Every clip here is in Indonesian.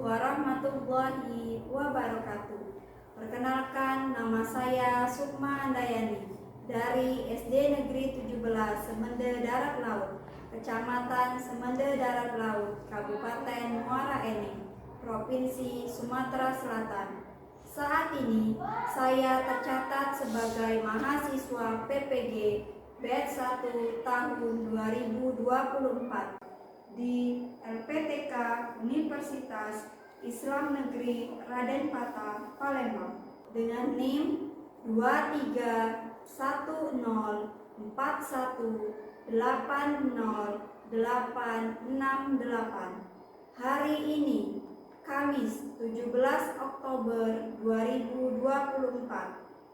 warahmatullahi wabarakatuh. Perkenalkan, nama saya Sukma Andayani dari SD Negeri 17 Semende Darat Laut, Kecamatan Semende Darat Laut, Kabupaten Muara Enim, Provinsi Sumatera Selatan. Saat ini saya tercatat sebagai mahasiswa PPG batch 1 tahun 2024 di LPTK Universitas Islam Negeri Raden Patah, Palembang dengan NIM 23141808868. Hari ini Kamis 17 Oktober 2024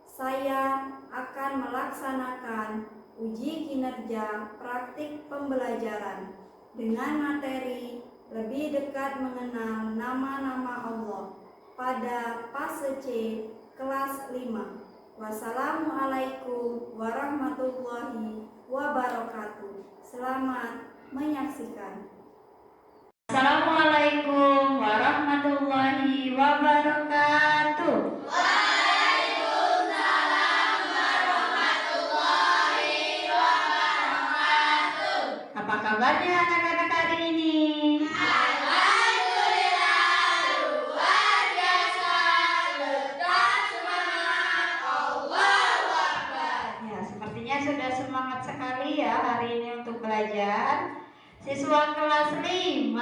saya akan melaksanakan uji kinerja praktik pembelajaran dengan materi lebih dekat mengenal nama-nama Allah pada fase C kelas 5. Wassalamualaikum warahmatullahi wabarakatuh. Selamat menyaksikan. Assalamualaikum warahmatullahi wabarakatuh. Waalaikumsalam warahmatullahi wabarakatuh. Apa kabarnya anak-anak hari ini? Alhamdulillah, luar biasa, tetap semangat, Allahu Akbar. Ya, sepertinya sudah semangat sekali ya hari ini untuk belajar. Siswa kelas 5.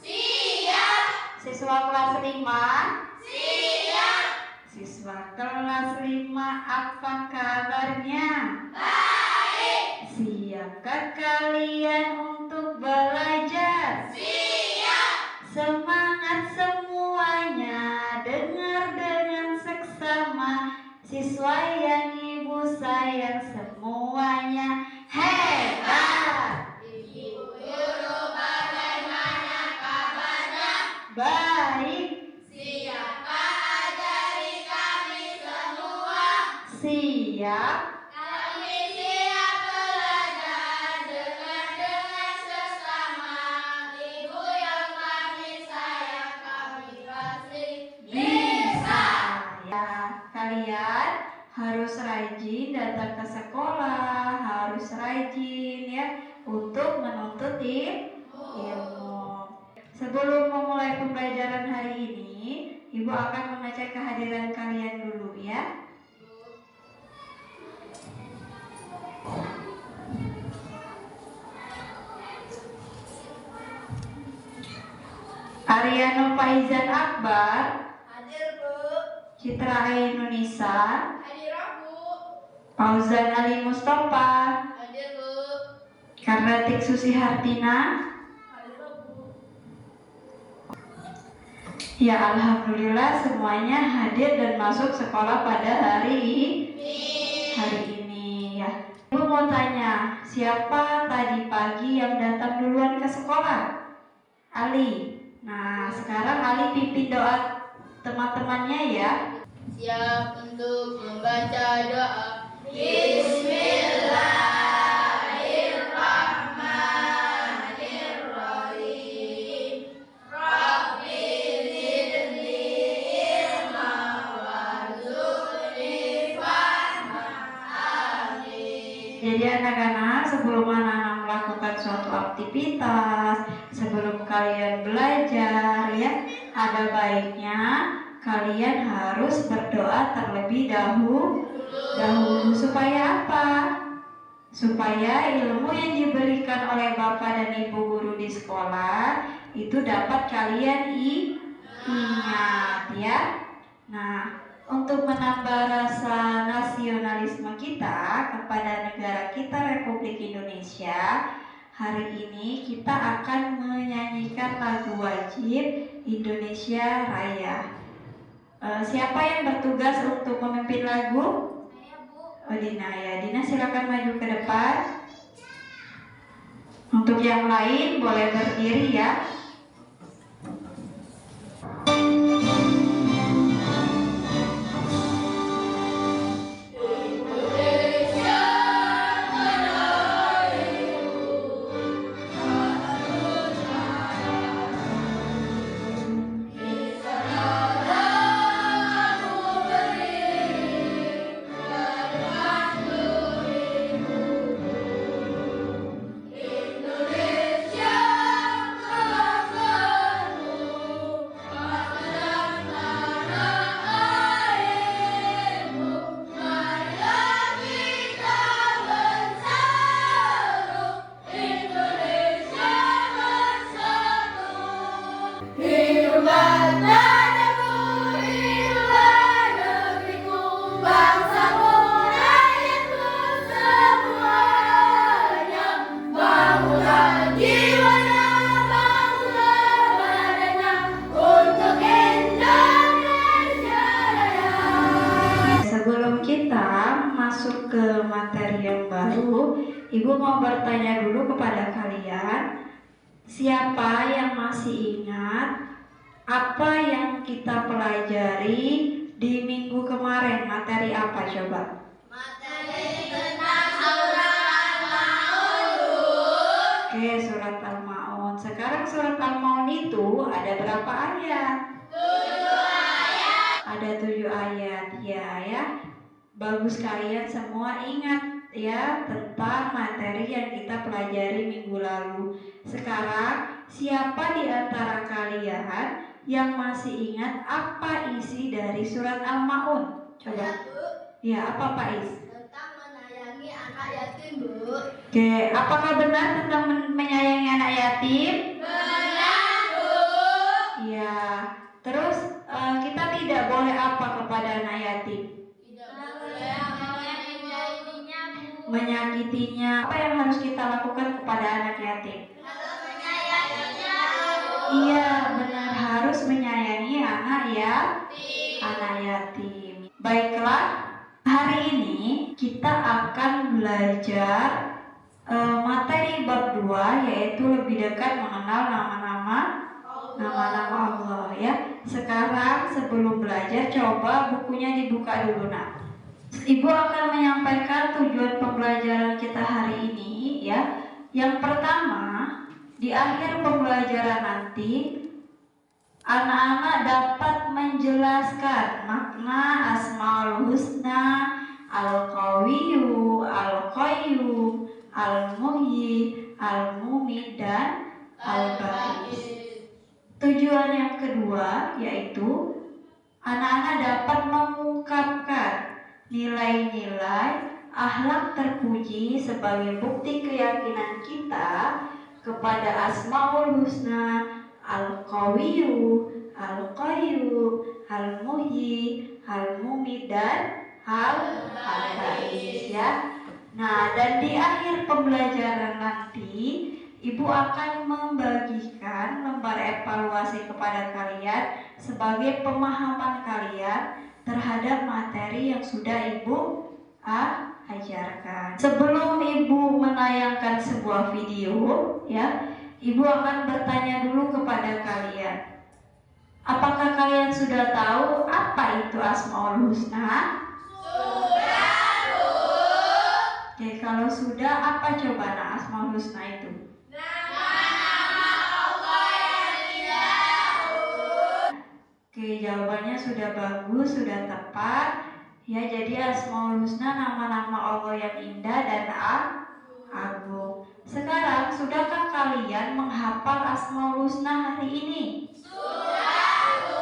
Siap. Siswa kelas 5. Siap. Siswa kelas 5, apa kabarnya? Baik. Siapkah kalian untuk belajar? Siap. Semangat semuanya, dengar dengan seksama. Siswa yang ibu sayang semuanya hebat. Ibu guru bagaimana kabarnya? Baik. Siapkah ajari kami semua? Siap. Kami siap belajar dengan sesama. Ibu yang kami sayang, kami pasti bisa. Ya, kalian harus rajin datang ke sekolah, harus rajin ya untuk menuntut ilmu. Sebelum memulai pembelajaran hari ini, Ibu akan mengecek kehadiran kalian dulu ya. Ariano Faizan Akbar, Hadir, Bu. Citra Ainunisa, Hadir, Bu. Fauzan Ali Mustafa, Hadir, Bu. Karnatik Susi Hartina. Hadir, Bu. Ya, alhamdulillah semuanya hadir dan masuk sekolah pada hari ini ya. Ibu mau tanya, siapa tadi pagi yang datang duluan ke sekolah? Ali. Nah, sekarang Ali pimpin doa teman-temannya ya. Siap untuk membaca doa. Bismillahirrahmanirrahim. Rabbi zidni ilma warzuqni fahma. Amin. Jadi anak-anak, sebelum anak-anak melakukan suatu aktivitas, sebelum kalian belajar ya, ada baiknya kalian harus berdoa terlebih dahulu supaya apa? Supaya ilmu yang diberikan oleh Bapak dan Ibu guru di sekolah itu dapat kalian ingat ya. Nah, untuk menambah rasa nasionalisme kita kepada negara kita Republik Indonesia, hari ini kita akan menyanyikan lagu wajib Indonesia Raya. Siapa yang bertugas untuk memimpin lagu? Saya, Bu. Oh, Dina ya. Dina silakan maju ke depan. Untuk yang lain boleh berdiri ya. Sebelum kita masuk ke materi yang baru, Ibu mau bertanya dulu kepada kalian, siapa yang masih ingat apa yang kita pelajari di minggu kemarin? Materi apa coba? Materi tentang surat Al-Maun. Oke, surat Al-Maun. Sekarang surat Al-Maun itu ada berapa ayat? 7 ayat. Ada 7 ayat ya. Bagus kalian semua ingat ya tentang materi yang kita pelajari minggu lalu. Sekarang siapa di antara kalian yang masih ingat apa isi dari surat Al-Maun? Coba. Saya, Bu. Ya, apa Pak Is? Tentang menyayangi anak yatim, Bu. Oke, apakah benar tentang menyayangi anak yatim? Benar, Bu. Ya. Terus kita tidak boleh apa kepada anak yatim? Tidak boleh menyakitinya, Bu. Menyakitinya. Apa yang harus kita lakukan kepada anak yatim? Harus menyayanginya, Bu. Iya, benar, harus menyayangi anak yatim. Baiklah, hari ini kita akan belajar materi bab 2, yaitu lebih dekat mengenal nama-nama Allah ya. Sekarang sebelum belajar, coba bukunya dibuka dulu nak. Ibu akan menyampaikan tujuan pembelajaran kita hari ini ya. Yang pertama, di akhir pembelajaran nanti anak-anak dapat menjelaskan makna Asmaul Husna, Al-Qawiyyu, Al-Qayyum, Al-Muhyi, Al-Mumit, dan Al-Ba'is. Tujuan yang kedua yaitu anak-anak dapat mengungkapkan nilai-nilai akhlak terpuji sebagai bukti keyakinan kita kepada Asmaul Husna, Al-Qawiyyu, Al-Qayyum, Al-Muhyi, Al-Mumit, dan Al-Ba'is ya. Nah, dan di akhir pembelajaran nanti Ibu akan membagikan lembar evaluasi kepada kalian sebagai pemahaman kalian terhadap materi yang sudah Ibu ajarkan. Sebelum Ibu menayangkan sebuah video, ya, Ibu akan bertanya dulu kepada kalian. Apakah kalian sudah tahu apa itu Asmaul Husna? Sudah, Bu. Oke, kalau sudah, apa coba Asmaul Husna itu? Nama-nama Allah yang indah, Bu. Oke, jawabannya sudah bagus, sudah tepat. Ya, jadi Asmaul Husna nama-nama Allah yang indah dan agung. Sekarang, sudahkah kalian menghafal Asmaul Husna hari ini? Sudah, Bu.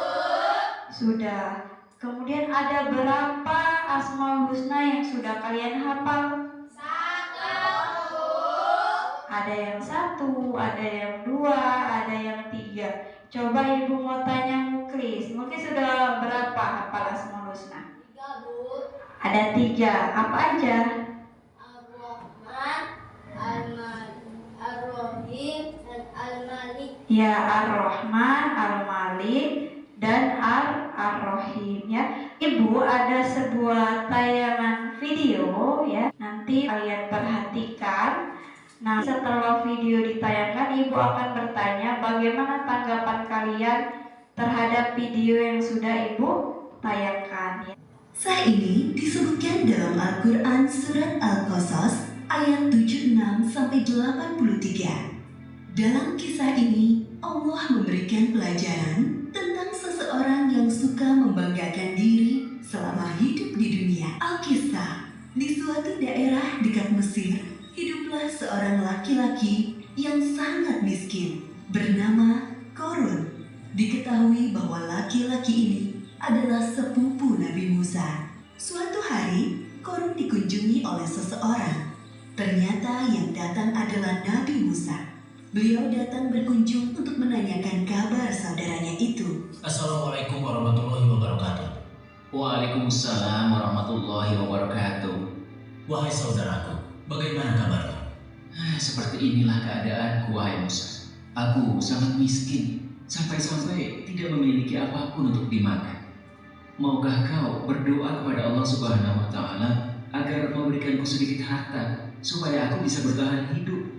Sudah. Kemudian ada berapa Asmaul Husna yang sudah kalian hafal? 1, Bu. Ada yang 1, ada yang 2, ada yang 3. Coba Ibu mau tanya Muklis. Muklis sudah berapa hafal Asmaul Husna? 3, Bu. Ada 3. Apa aja? Ar-Rahman, Ar-Rahim, dan Al-Malik. Ya, Ar-Rahman, Al-Malik, dan Ar-Rahim, ya. Ibu ada sebuah tayangan video, ya. Nanti kalian perhatikan. Nah, setelah video ditayangkan, Ibu akan bertanya bagaimana tanggapan kalian terhadap video yang sudah Ibu tayangkan, ya. Kisah ini disebutkan dalam Al-Quran Surat Al-Qasas ayat 76-83. Dalam kisah ini, Allah memberikan pelajaran tentang seseorang yang suka membanggakan diri selama hidup di dunia. Alkisah, di suatu daerah dekat Mesir, hiduplah seorang laki-laki yang sangat miskin bernama Korun. Diketahui bahwa laki-laki ini adalah sepupu Nabi Musa. Suatu hari, Korun dikunjungi oleh seseorang. Ternyata yang datang adalah Nabi Musa. Beliau datang berkunjung untuk menanyakan kabar saudaranya itu. Assalamualaikum warahmatullahi wabarakatuh. Waalaikumsalam warahmatullahi wabarakatuh. Wahai saudaraku, bagaimana kabarmu? Seperti inilah keadaanku, wahai Musa. Aku sangat miskin, sampai-sampai tidak memiliki apapun untuk dimakan. Maukah kau berdoa kepada Allah Subhanahu wa Ta'ala agar memberikanku sedikit harta supaya aku bisa bertahan hidup?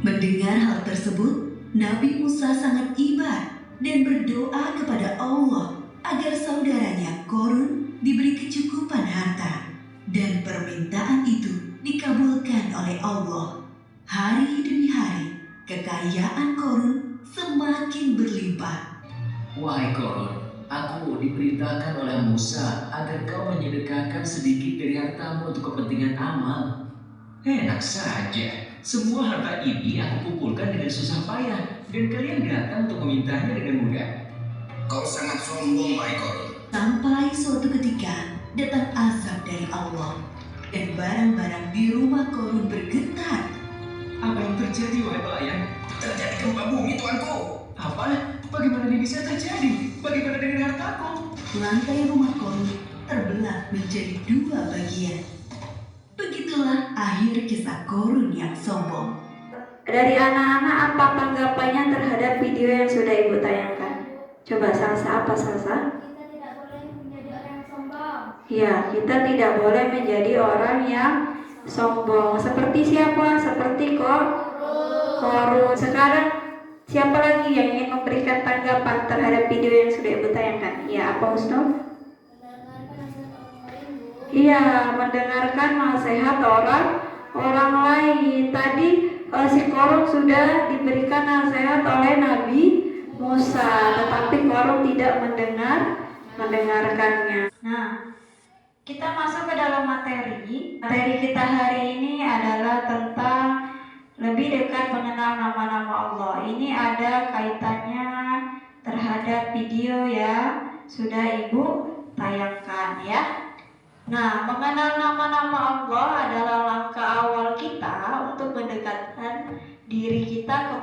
Mendengar hal tersebut, Nabi Musa sangat iba dan berdoa kepada Allah agar saudaranya Korun diberi kecukupan harta. Dan permintaan itu dikabulkan oleh Allah. Hari demi hari, kekayaan Korun semakin berlimpah. Wahai Korun, aku diperintahkan oleh Musa agar kau menyedekahkan sedikit dari hartamu untuk kepentingan amal. Enak saja, semua harta ini aku kumpulkan dengan susah payah dan kalian datang untuk memintanya dengan mudah. Kau sangat sombong, wahai Korun. Sampai suatu ketika datang azab dari Allah dan barang-barang di rumah Korun bergetar. Apa yang terjadi, wahai pelayan? Terjadi gempa bumi, tuanku. Apa? Bagaimana ini bisa terjadi? Bagaimana dengan hartaku? Lantai rumah Korun terbelah menjadi 2 bagian. Begitulah akhir kisah Korun yang sombong. Dari anak-anak, apa tanggapannya terhadap video yang sudah Ibu tayangkan? Coba Salsa, apa Salsa? Kita tidak boleh menjadi orang yang sombong. Ya, kita tidak boleh menjadi orang yang sombong. Seperti siapa? Seperti Korun. Sekarang siapa lagi yang ingin memberikan tanggapan terhadap video yang sudah Ibu tayangkan? Ya, apa Husnul? Mendengarkan nasihat orang lain, Bu. Iya, mendengarkan nasihat orang lain. Tadi si Korun sudah diberikan nasihat oleh Nabi Musa, tetapi Korun tidak mendengarkannya. Nah, kita masuk ke dalam materi. Materi kita hari ini adalah tentang lebih dekat mengenal nama-nama Allah. Ini ada kaitannya terhadap video yang sudah Ibu tayangkan, ya. Nah, mengenal nama-nama Allah adalah langkah awal kita untuk mendekatkan diri kita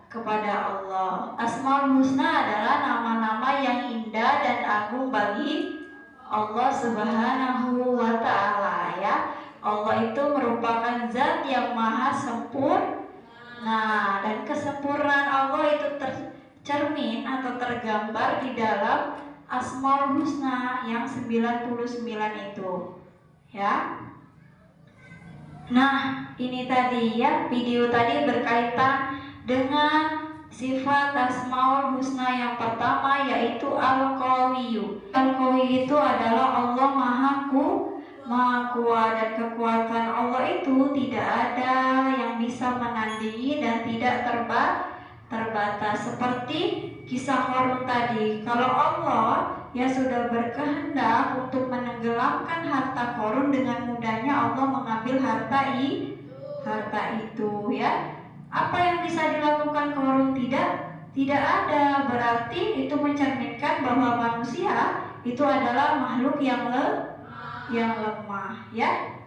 kepada Allah. Asmaul Husna adalah nama-nama yang indah dan agung bagi Allah Subhanahu wa Ta'ala, ya. Allah itu merupakan zat yang maha sempurna, dan kesempurnaan Allah itu tercermin atau tergambar di dalam Asmaul Husna yang 99 itu. ya. Nah, ini tadi ya, video tadi berkaitan dengan sifat Asmaul Husna yang pertama, yaitu Al-Qawiyyu. Al-Qawiyyu itu adalah Allah Maha Kuat, dan kekuatan Allah itu tidak ada yang bisa menandingi dan tidak terbatas. Seperti kisah Qarun tadi, kalau Allah ya sudah berkehendak untuk menenggelamkan harta Qarun, dengan mudahnya Allah mengambil harta itu ya. Apa yang bisa dilakukan Qarun? Tidak ada. Berarti itu mencerminkan bahwa manusia itu adalah makhluk yang lemah ya.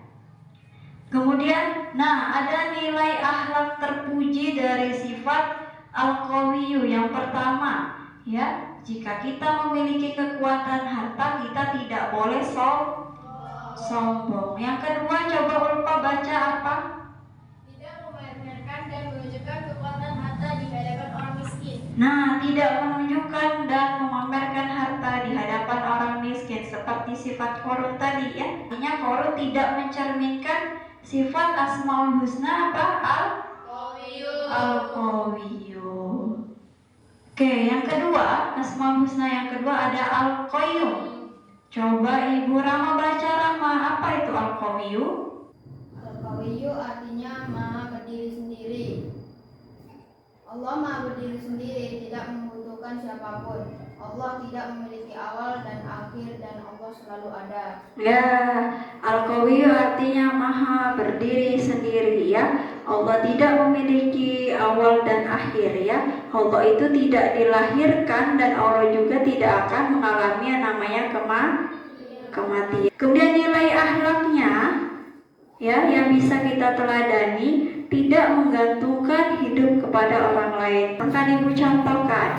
Kemudian, ada nilai akhlak terpuji dari sifat Al-Qawiyyu. Yang pertama, ya, jika kita memiliki kekuatan harta, kita tidak boleh sombong. Yang kedua, coba Ulfa baca apa? Tidak memamerkan dan menunjukkan kekuatan harta di hadapan orang miskin. Tidak menunjukkan dan memamerkan harta di hadapan orang miskin, seperti sifat Qarun tadi ya. Artinya Qarun tidak mencerminkan sifat Asmaul Husna apa? Al-Qawiyyu. Oke, yang kedua, Asmaul Husna yang kedua ada Al-Qayyum. Coba Ibu Rama baca, Rama, apa itu Al-Qawiyyu? Al-Qawiyyu artinya Maha berdiri sendiri. Allah Maha berdiri sendiri, tidak membutuhkan siapapun. Allah tidak memiliki awal dan akhir, dan Allah selalu ada. Ya, Al-Qawiyyu artinya Maha berdiri sendiri ya. Allah tidak memiliki awal dan akhir ya. Allah itu tidak dilahirkan, dan Allah juga tidak akan mengalami yang namanya kematian. Kemudian nilai akhlaknya ya, yang bisa kita teladani, tidak menggantungkan hidup kepada orang lain. Akan Ibu contohkan,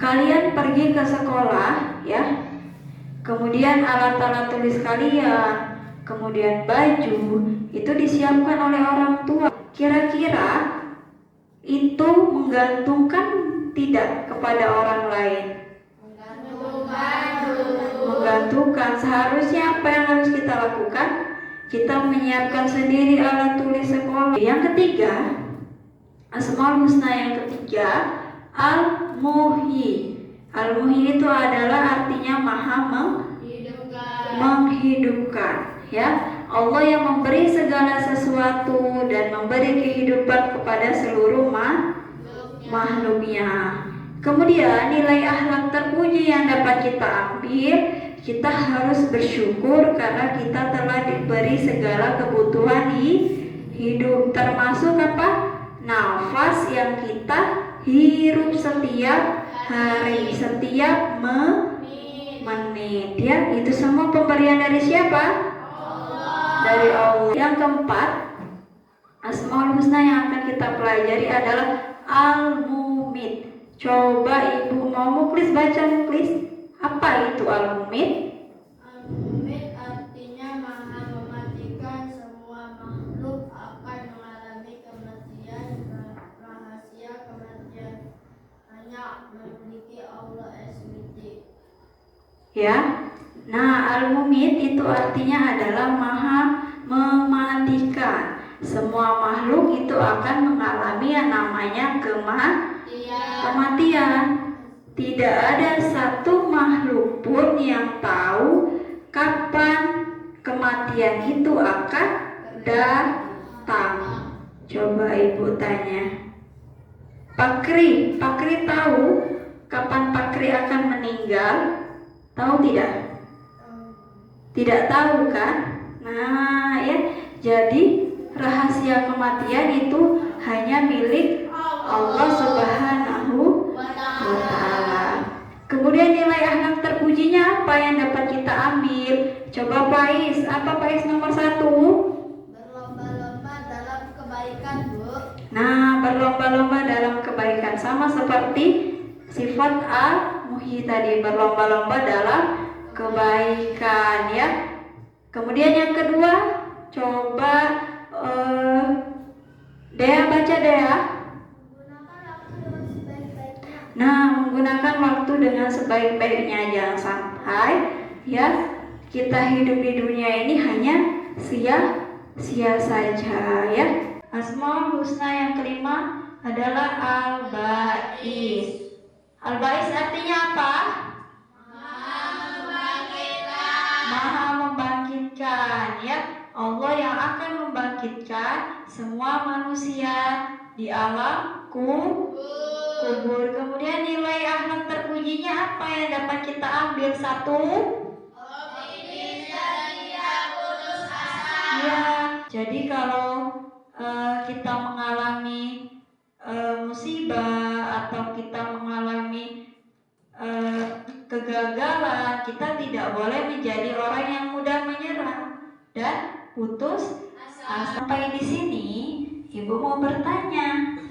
kalian pergi ke sekolah ya, kemudian alat-alat tulis kalian, kemudian baju itu disiapkan oleh orang tua. Kira-kira itu menggantungkan tidak kepada orang lain? Menggantungkan. Seharusnya apa yang harus kita lakukan? Kita menyiapkan sendiri alat tulis sekolah. Yang ketiga, Asmaul Husna yang ketiga, Al-Muhyi. Al-Muhyi itu adalah artinya Maha menghidupkan ya. Allah yang memberi segala sesuatu dan memberi kehidupan kepada seluruh makhluknya. Kemudian nilai akhlak terpuji yang dapat kita ambil, kita harus bersyukur karena kita telah diberi segala kebutuhan hidup, termasuk apa? Nafas yang kita hirup setiap hari, setiap menit ya. Itu semua pemberian dari siapa? Dari Allah. Yang keempat, Asmaul Husna yang akan kita pelajari adalah Al-Mumit. Coba Ibu mau Muklis baca, Muklis. Apa itu Al-Mumit? Al-Mumit artinya Maha mematikan. Semua makhluk akan mengalami kematian. Rahasia kematian hanya memiliki Allah SWT. Ya. Al-Mumit itu artinya adalah Maha mematikan. Semua makhluk itu akan mengalami yang namanya kematian. Tidak ada satu makhluk pun yang tahu kapan kematian itu akan datang. Coba Ibu tanya Pakri tahu kapan Pakri akan meninggal? Tahu tidak? Tidak tahu kan? Ya, jadi rahasia kematian itu hanya milik Allah Subhanahu wa Ta'ala. Kemudian nilai akhlak terpujinya apa yang dapat kita ambil? Coba Pais, apa Pais nomor 1? Berlomba-lomba dalam kebaikan, Bu. Berlomba-lomba dalam kebaikan, sama seperti sifat Al-Muhyi tadi, berlomba-lomba dalam kebaikan ya. Kemudian yang kedua, coba Dea baca, Dea. Menggunakan waktu dengan sebaik-baiknya. Jangan sampai ya kita hidup di dunia ini hanya sia-sia saja ya. Asmaul Husna yang kelima adalah Al-Ba'is. Al-Ba'is artinya apa? Maha membangkitkan ya. Allah yang akan membangkitkan semua manusia di alam kubur. Kemudian nilai akhlak terpujinya apa yang dapat kita ambil? Satu, ya. Jadi kalau kita mengalami musibah atau kita mengalami kegagalan, kita tidak boleh menjadi orang yang mudah menyerah dan putus asa. Sampai di sini, Ibu mau bertanya.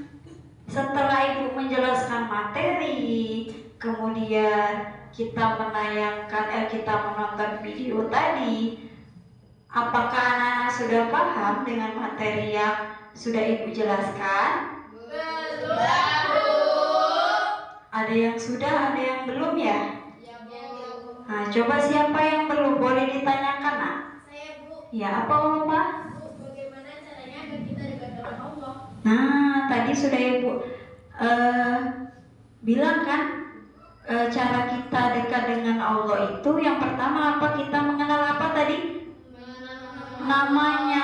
Setelah Ibu menjelaskan materi, kemudian kita menonton video tadi, apakah anak-anak sudah paham dengan materi yang sudah Ibu jelaskan? Ada yang sudah, ada yang belum ya? Nah, coba siapa yang belum boleh ditanyakan, nak? Saya, Bu. Ya, apa Pak? Bu, bagaimana caranya agar kita dekat dengan Allah? Nah, tadi sudah Ibu bilang kan, cara kita dekat dengan Allah itu yang pertama apa? Kita mengenal apa tadi? Namanya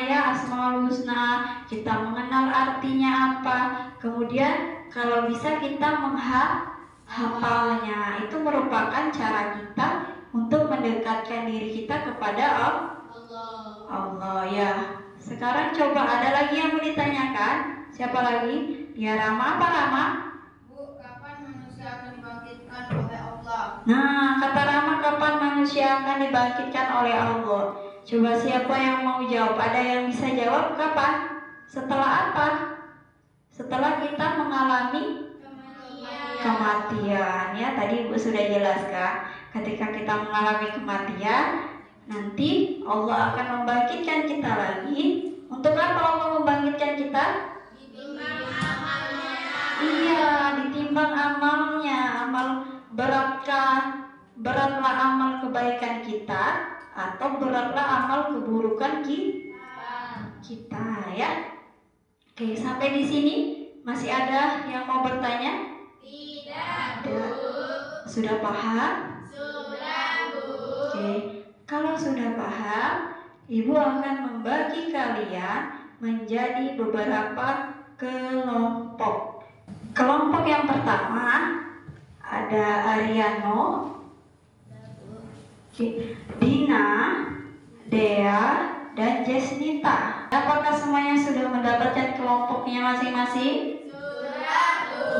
ya, Asmaul Husna. Kita mengenal artinya apa. Kemudian kalau bisa kita menghafalnya. Itu merupakan cara kita untuk mendekatkan diri kita kepada Allah ya. Sekarang coba ada lagi yang mau ditanyakan? Siapa lagi? Ya, Rama. Apa Rama? Bu, kapan manusia akan dibangkitkan oleh Allah? Nah, kata Rama, kapan manusia akan dibangkitkan oleh Allah? Coba siapa yang mau jawab? Ada yang bisa jawab kapan? Setelah apa? Setelah kita mengalami kematian ya. Tadi Ibu sudah jelaskan, ketika kita mengalami kematian, nanti Allah akan membangkitkan kita lagi. Untuk apa Allah membangkitkan kita? Iya, ditimbang amalnya. Beratlah amal kebaikan kita atau beratlah amal keburukan kita ya. Oke, sampai di sini masih ada yang mau bertanya? Tidak, Bu. Sudah paham? Sudah, Bu. Oke, kalau sudah paham, Ibu akan membagi kalian menjadi beberapa kelompok. Kelompok yang pertama ada Ariano, Dina, Dea, dan Jesnita. Apakah semuanya sudah mendapatkan kelompoknya masing-masing? Sudah, Bu.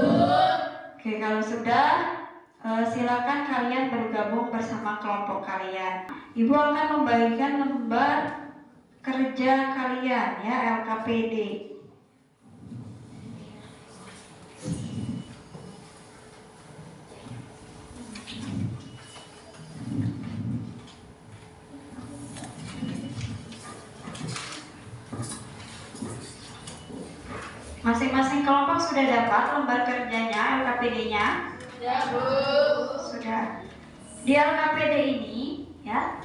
Oke, kalau sudah, silakan kalian bergabung bersama kelompok kalian. Ibu akan membagikan lembar kerja kalian ya, LKPD. Masing-masing kelompok sudah dapat lembar kerjanya, LKPD-nya? Sudah, Bu. Sudah. Di LKPD ini ya,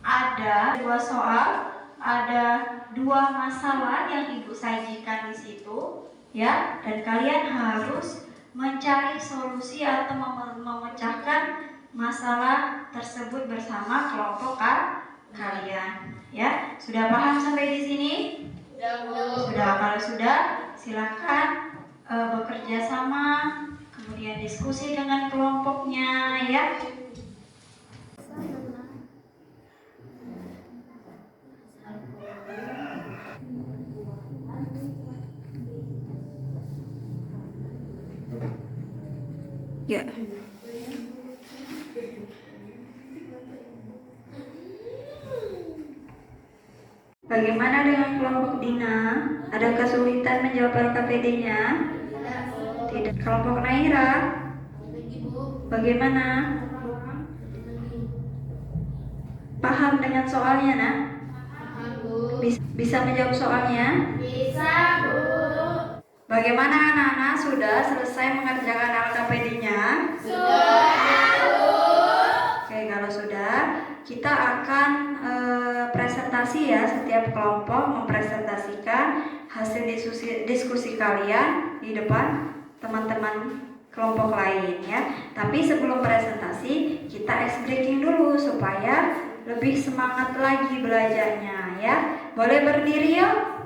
ada 2 soal, ada 2 masalah yang Ibu sajikan di situ ya, dan kalian harus mencari solusi atau memecahkan masalah tersebut bersama kelompok kalian ya. Sudah paham sampai di sini? Sudah, Bu. Sudah. Kalau sudah, silakan bekerja sama, kemudian diskusi dengan kelompoknya ya. Ya. Bagaimana dengan kelompok Dina? Ada kesulitan menjawab LKPD-nya? Tidak. Kelompok Naira? Bagaimana? Paham dengan soalnya, nak? Bisa menjawab soalnya? Bisa, Bu. Bagaimana anak-anak, sudah selesai mengerjakan LKPD-nya? Sudah, Bu. Oke, kalau sudah, kita akan presentasi presentasi ya, setiap kelompok mempresentasikan hasil diskusi kalian di depan teman-teman kelompok lain ya. Tapi sebelum presentasi kita ice breaking dulu supaya lebih semangat lagi belajarnya ya. Boleh berdiri yuk?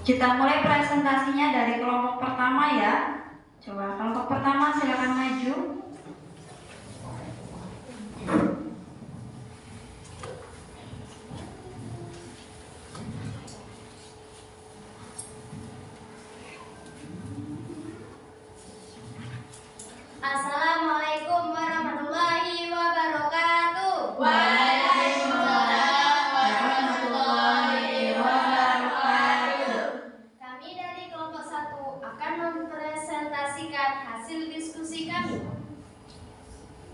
Kita mulai presentasinya dari kelompok pertama ya. Coba kelompok pertama silakan maju. Assalamualaikum warahmatullahi wabarakatuh. Kami dari kelompok 1 akan mempresentasikan hasil diskusi kami.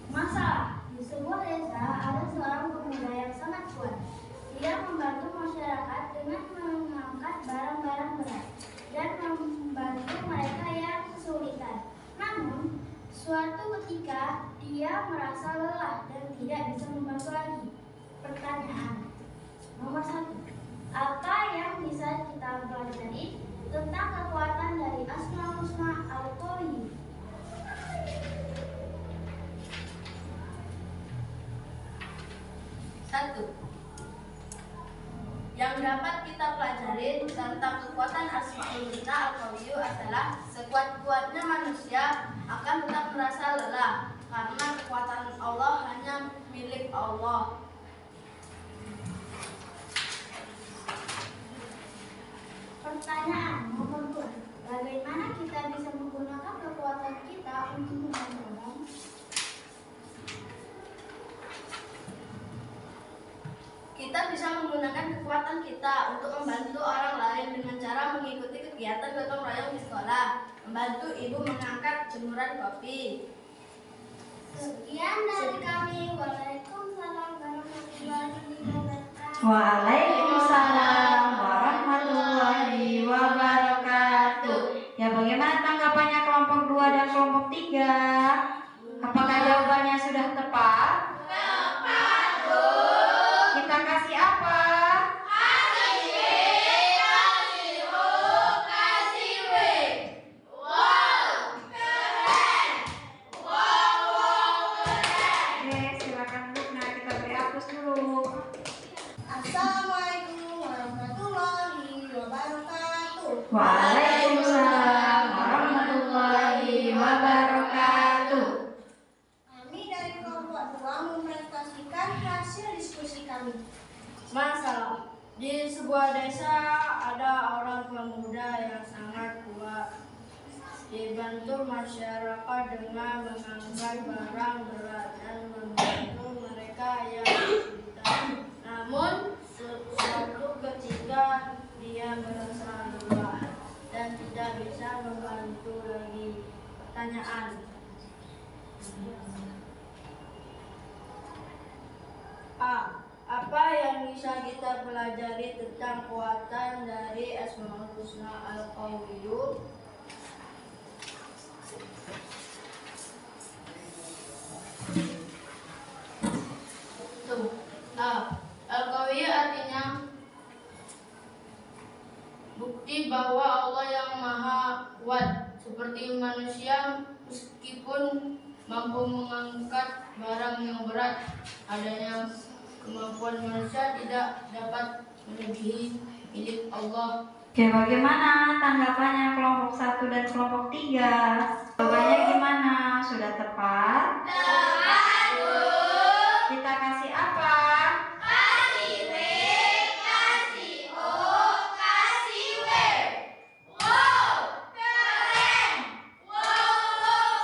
Masalah di sebuah desa ada seorang pemuda yang sangat kuat. Dia membantu masyarakat dengan mengangkat barang-barang berat dan membantu mereka yang kesulitan. Namun, suatu ketika dia merasa lelah dan tidak bisa membantu lagi. Pertanyaan nomor 1. Apa yang bisa kita pelajari tentang kekuatan dari Asmaul Husna Al-Qawi? Satu. Yang dapat kita pelajari tentang kekuatan Asmaul Husna Al-Qawi adalah sekuat-kuatnya manusia akan tetap merasa lelah karena kekuatan Allah hanya milik Allah. Pertanyaan nomor 2. Bagaimana kita bisa menggunakan kekuatan kita untuk membantu orang? Kita bisa menggunakan kekuatan kita untuk membantu orang lain dengan cara mengikuti kegiatan gotong royong di sekolah, membantu ibu mengangkat jemuran kopi. Sekian dari kami. Waalaikumsalam warahmatullahi wabarakatuh. Waalaikumsalam warahmatullahi wabarakatuh. Ya, bagaimana tanggapannya kelompok 2 dan kelompok 3? Apakah jawabannya sudah tepat? Tepat, Bu. Kita kasih apa? Kasih W, kasih U, kasih W. Wow, keren. Wow, keren. Oke, silakan Lukna, kita beri hapus dulu. Assalamualaikum warahmatullahi wabarakatuh. Waalaikumsalam warahmatullahi wabarakatuh. Kami dari kelompok 2 mempresentasikan hasil diskusi kami. Masalah di sebuah desa ada orang pemuda yang sangat kuat. Dibantu masyarakat dengan mengangkat barang berat dan membantu mereka yang kesulitan. Namun suatu ketika dia merasa lelah dan tidak bisa membantu lagi. Pertanyaan. A. Apa yang bisa kita pelajari tentang kekuatan dari Asmaul Husna Al-Qawi? A. Al-Qawi artinya bukti bahwa Allah yang maha kuat. Seperti manusia meskipun mampu mengangkat barang yang berat, adanya kemampuan manusia tidak dapat melebihi milik Allah. Oke, bagaimana tanggapannya kelompok 1 dan kelompok 3? Jawabannya gimana? Sudah tepat? Tepat, Bu. Kita kasih apa? Kasih W, kasih O, kasih W. Wow, keren. Wow,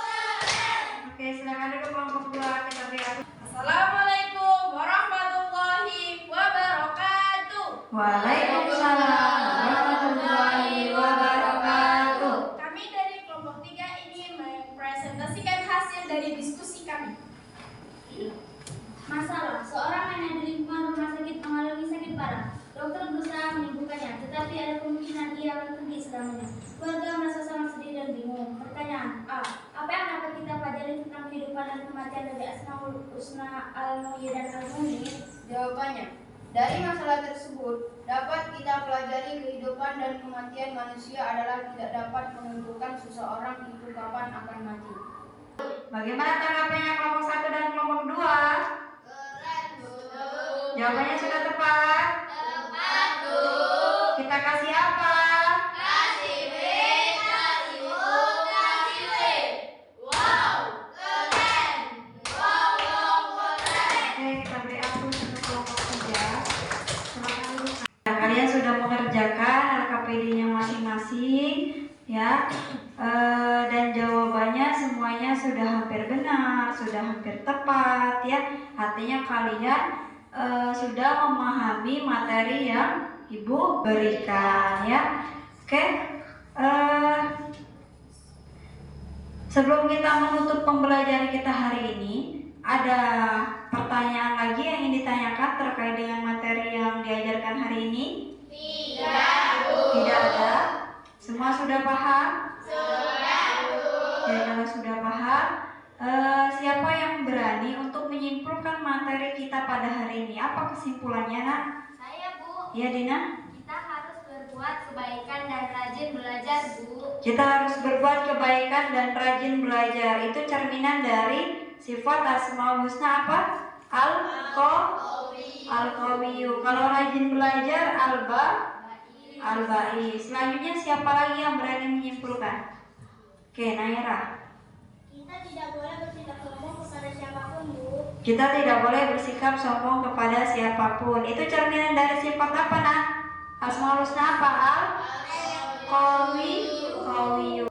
dan kematian dari Asmaul Husna Al-Muhyi dan Al-Muhyi? Jawabannya, dari masalah tersebut dapat kita pelajari kehidupan dan kematian manusia adalah tidak dapat menentukan seseorang itu kapan akan mati. Bagaimana tanggapannya kelompok 1 dan kelompok 2? Keren, Bu. Jawabannya sudah tepat? Tepat, Bu. Kita kasih apa? Kasih B, kasih U, kasih W. Wow, keren. Wow, keren. Oke, kita beri aplaus untuk kelompok 3. Silakan duduk. Nah, kalian sudah mengerjakan LKPD-nya masing-masing, ya. Dan jawabannya semuanya sudah hampir benar, sudah hampir tepat, ya. Artinya kalian sudah memahami materi yang Ibu berikan, ya. Oke. Sebelum kita menutup pembelajaran kita hari ini, ada pertanyaan lagi yang ingin ditanyakan terkait dengan materi yang diajarkan hari ini? Tidak, Bu. Tidak ada. Semua sudah paham? Sudah, Bu. Ya, kalau sudah paham, siapa yang berani untuk menyimpulkan materi kita pada hari ini? Apa kesimpulannya, Nak? Saya, Bu. Ya, Dina? Kita harus berbuat kebaikan dan rajin belajar, Bu. Kita harus berbuat kebaikan dan rajin belajar. Itu cerminan dari sifat Asmaul Husna apa? Al-Qawiyyu. Kalau rajin belajar, Al-Ba'i. Selanjutnya siapa lagi yang berani menyimpulkan? Oke, Naira. Kita tidak boleh bersikap sombong kepada siapapun, Bu. Kita tidak boleh bersikap sombong kepada siapapun. Itu cerminan dari sifat apa, Nak? Asmaul Husna apa? Al-Qawiyyu.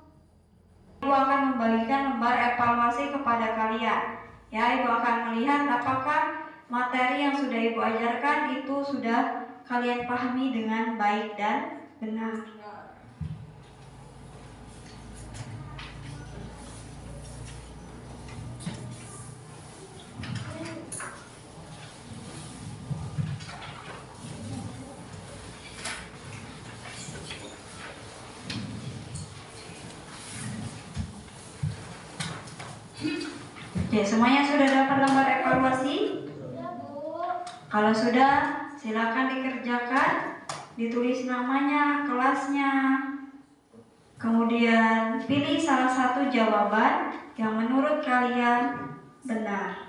Ibu akan membagikan lembar evaluasi kepada kalian. Ya, Ibu akan melihat apakah materi yang sudah Ibu ajarkan itu sudah kalian pahami dengan baik dan benar. Oke, semuanya sudah dapat lembar evaluasi? Sudah, Bu. Kalau sudah, silakan dikerjakan, ditulis namanya, kelasnya, kemudian pilih salah satu jawaban yang menurut kalian benar.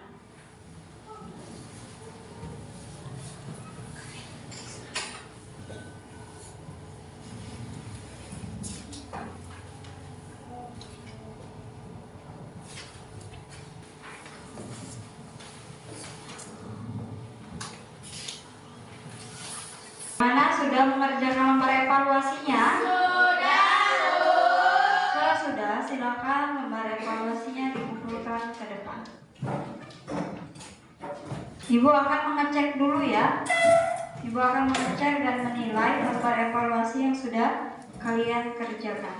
Mana sudah mengerjakan lembar evaluasinya? Kalau sudah, silakan lembar evaluasinya dikumpulkan ke depan. Ibu akan mengecek dulu ya. Ibu akan mengecek dan menilai lembar evaluasi yang sudah kalian kerjakan.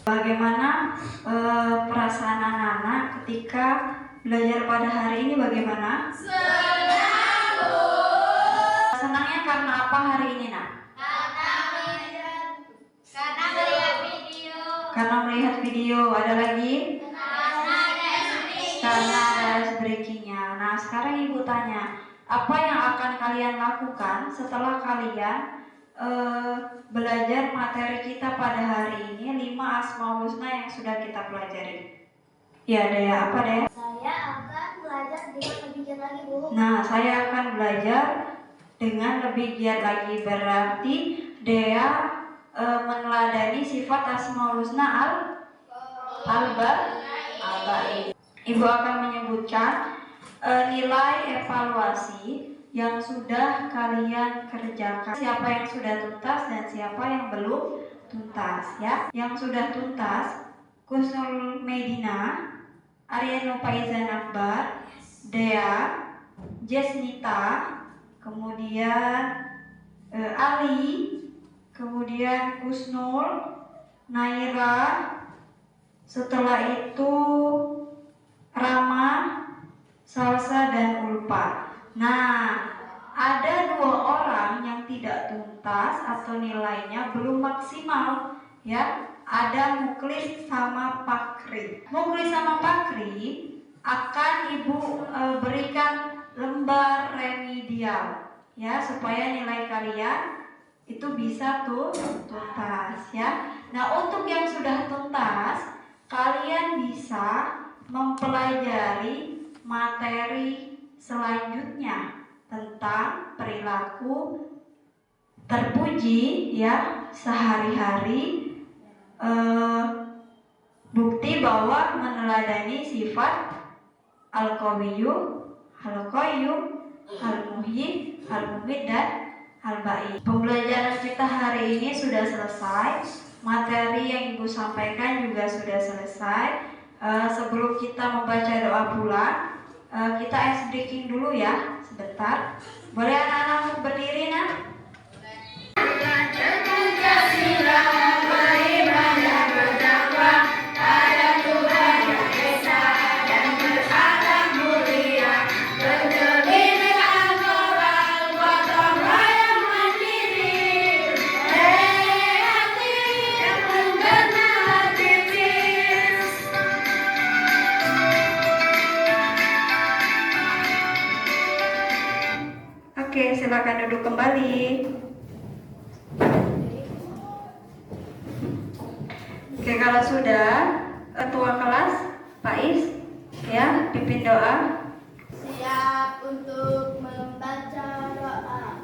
Bagaimana perasaan anak-anak ketika belajar pada hari ini? Bagaimana? Senang, Bu. Senangnya karena apa hari ini, Nak? Karena melihat video. Karena melihat video. Ada lagi? Karena ada Karena ada ice breakingnya. Nah, sekarang Ibu tanya, apa yang akan kalian lakukan setelah kalian belajar materi kita pada hari ini, 5 Asmaul Husna yang sudah kita pelajari? Ya, Dea, apa Dea? Saya akan belajar dengan lebih giat lagi, Bu. Nah, saya akan belajar dengan lebih giat lagi. Berarti Dea meneladani sifat Asmaul Husna Al-Ba'i. Ibu akan menyebutkan nilai evaluasi yang sudah kalian kerjakan. Siapa yang sudah tuntas dan siapa yang belum tuntas, ya. Yang sudah tuntas, Kusnul Medina, Ariano Faizan Akbar, Dea, Jesnita, kemudian Ali, kemudian Kusnul, Naira, setelah itu Rama, Salsa, dan Ulfa. Nah, tuntas atau nilainya belum maksimal, ya. Ada muklis sama pakri. Muklis sama pakri akan Ibu berikan lembar remedial, ya, supaya nilai kalian itu bisa tuntas, ya. Nah, untuk yang sudah tuntas, kalian bisa mempelajari materi selanjutnya tentang perilaku terpuji, ya, sehari-hari. Bukti bahwa meneladani sifat al-qawiyyu, al-qayyum, al-muhyi, al-mumit, dan al-ba'i. Pembelajaran kita hari ini sudah selesai. Materi yang Ibu sampaikan juga sudah selesai. Sebelum kita membaca doa pulang, kita ice breaking dulu ya, sebentar. Boleh anak-anak berdiri, nak? Oke, silakan duduk kembali. Oke, kalau sudah, ketua kelas, Pak Is, ya, pimpin doa. Siap untuk membaca doa.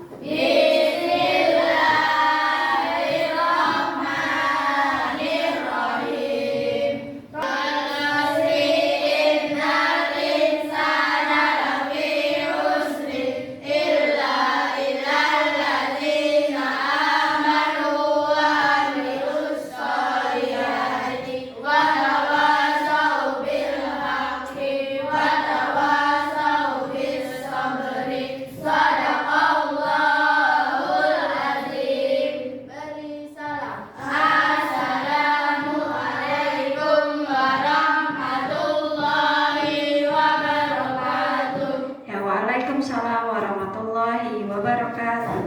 Waalaikumsalam warahmatullahi wabarakatuh.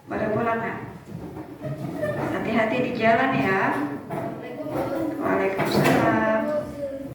Pada pulang, nak. Hati-hati di jalan ya.